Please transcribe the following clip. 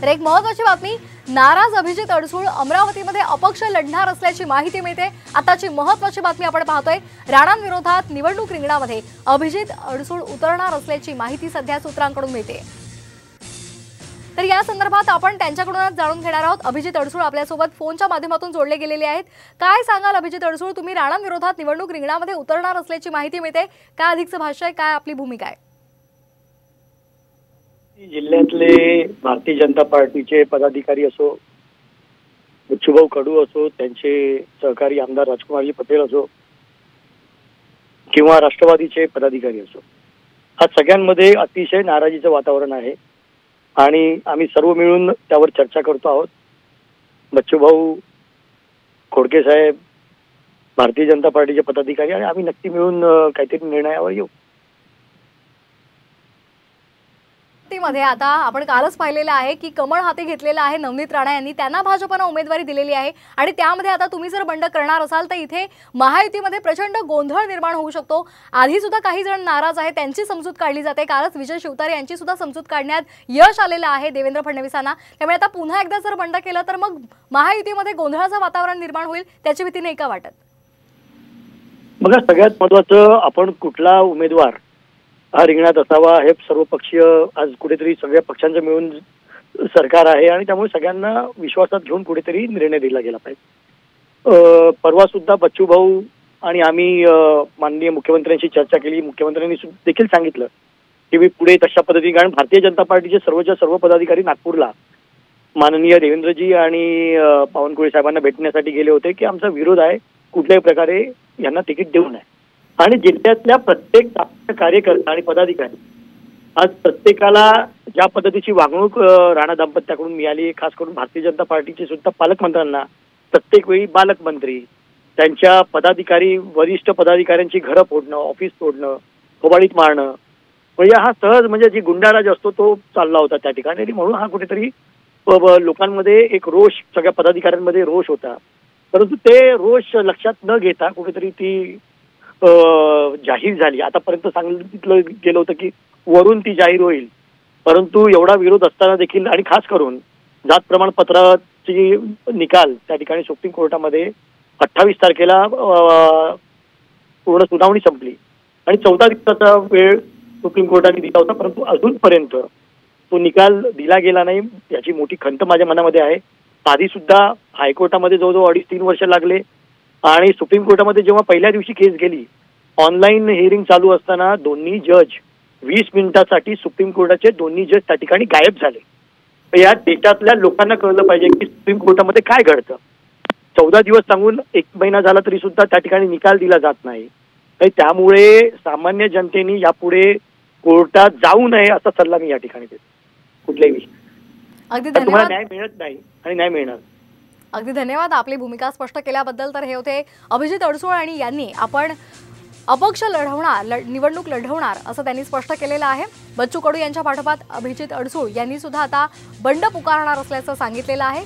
तर एक महत्त्वाची बातमी, नाराज अभिजित अडसूळ अमरावतीमध्ये अपक्ष लढणार असल्याची माहिती मिळते। आताची महत्त्वाची बातमी आपण पाहतोय, राणांविरोधात निवडणूक रिंगणामध्ये अभिजित अडसूळ उतरणार असल्याची माहिती सध्या सूत्रांकडून मिळते। तर या संदर्भात आपण त्यांच्याकडूनच जाणून घेणार आहोत। अभिजित अडसूळ आपल्या सोबत फोनच्या माध्यमातून जोडले गेलेले आहेत। काय सांगाल अभिजित अडसूळ, तुम्ही राणांविरोधात निवडणूक रिंगणामध्ये उतरणार असल्याची माहिती मिळते, काय अधिकचं भाष्य आहे, काय आपली भूमिका आहे? जिल्ह्यातले भारतीय जनता पार्टीचे पदाधिकारी असो, बच्चूभाऊ कडू असो, त्यांचे सहकारी आमदार राजकुमारजी पटेल असो किंवा राष्ट्रवादीचे पदाधिकारी असो, हा सगळ्यांमध्ये अतिशय नाराजीचं वातावरण आहे आणि आम्ही सर्व मिळून त्यावर चर्चा करतो आहोत। बच्चूभाऊ, खोडके साहेब, भारतीय जनता पार्टीचे पदाधिकारी आणि आम्ही नक्की मिळून काहीतरी निर्णयावर येऊ। मध्ये आता आपण कालच पाहिलेलं आहे की कमळ हाती घेतलेला आहे नवनीत राणा यांनी, त्यांना भाजपने उमेदवारी दिलेली आहे आणि त्यामध्ये आता तुम्ही जर बंड करणार असाल तर इथे महायुतीमध्ये प्रचंड गोंधळ निर्माण होऊ शकतो। आधी सुद्धा काही जण नाराज आहेत, त्यांची समजूत काढली जाते। कालच विजय शिवतारे यांची सुद्धा समजूत काढण्यात यश आलेलं आहे देवेंद्र फडणवीसांना। त्यामुळे आता पुन्हा एकदा जर बंड केलं तर मग महायुतीमध्ये गोंधळाचं वातावरण निर्माण होईल, त्याची भीती नाही का वाटत? बघा, सगळ्यात महत्त्वाचं, आपण कुठला उमेदवार हा रिंगणात असावा हे सर्व पक्षीय आज कुठेतरी सगळ्या पक्षांचं मिळून सरकार आहे आणि त्यामुळे सगळ्यांना विश्वासात घेऊन कुठेतरी निर्णय दिला गेला पाहिजे। परवा सुद्धा बच्चूभाऊ आणि आम्ही माननीय मुख्यमंत्र्यांशी चर्चा केली। मुख्यमंत्र्यांनी देखील सांगितलं की मी पुढे तशा पद्धतीने, कारण भारतीय जनता पार्टीचे सर्वच्या सर्व पदाधिकारी नागपूरला माननीय देवेंद्रजी आणि बावनकुळे साहेबांना भेटण्यासाठी गेले होते की आमचा विरोध आहे, कुठल्याही प्रकारे यांना तिकीट देऊ नये। आणि जिल्ह्यातल्या प्रत्येक कार्यकर्ता आणि पदाधिकारी आज प्रत्येकाला ज्या पद्धतीची वागणूक राणा दाम्पत्याकडून मिळाली, खास करून भारतीय जनता पार्टीचे सुद्धा पालकमंत्र्यांना प्रत्येक वेळी पालकमंत्री, त्यांच्या पदाधिकारी, वरिष्ठ पदाधिकाऱ्यांची घरं फोडणं, ऑफिस तोडणं, होबाळीत मारणं, म्हणजे हा सहज म्हणजे जी गुंडाराज असतो तो चालला होता त्या ठिकाणी। आणि म्हणून हा कुठेतरी लोकांमध्ये एक रोष, सगळ्या पदाधिकाऱ्यांमध्ये रोष होता। परंतु ते रोष लक्षात न घेता कुठेतरी ती जाहीर झाली। आतापर्यंत सांगितलं गेलं होतं की वरून ती जाहीर होईल, परंतु एवढा विरोध असताना देखील आणि खास करून जात प्रमाणपत्राची निकाल त्या ठिकाणी सुप्रीम कोर्टामध्ये 28 तारखेला पूर्ण सुनावणी संपली आणि 14 दिवसाचा वेळ सुप्रीम कोर्टाने दिला होता, परंतु अजूनपर्यंत तो निकाल दिला गेला नाही, याची मोठी खंत माझ्या मनामध्ये आहे। आधी सुद्धा हायकोर्टामध्ये जवळजवळ 2.5-3 वर्ष लागले आणि सुप्रीम कोर्टामध्ये जेव्हा पहिल्या दिवशी केस गेली, ऑनलाईन हिअरिंग चालू असताना दोन्ही जज 20 मिनिटांसाठी सुप्रीम कोर्टाचे दोन्ही जज त्या ठिकाणी गायब झाले। या देशातल्या लोकांना कळलं पाहिजे की सुप्रीम कोर्टामध्ये काय घडतं। 14 दिवस सांगून 1 महिना झाला तरी सुद्धा त्या ठिकाणी निकाल दिला जात नाही। त्यामुळे सामान्य जनतेने यापुढे कोर्टात जाऊ नये असा सल्ला मी या ठिकाणी देतो। कुठल्याही विषय तुम्हाला न्याय मिळत नाही आणि न्याय मिळणार। अगदी धन्यवाद आपली भूमिका स्पष्ट केल्याबद्दल। तर हे होते अभिजित अडसूळ आणि यांनी आपण अपक्ष निवडणूक लढवणार असं त्यांनी स्पष्ट केलेलं आहे। बच्चू कडू यांच्या पाठोपाठ अभिजित अडसूळ यांनी सुद्धा आता बंड पुकारणार असल्याचं सांगितलेलं आहे।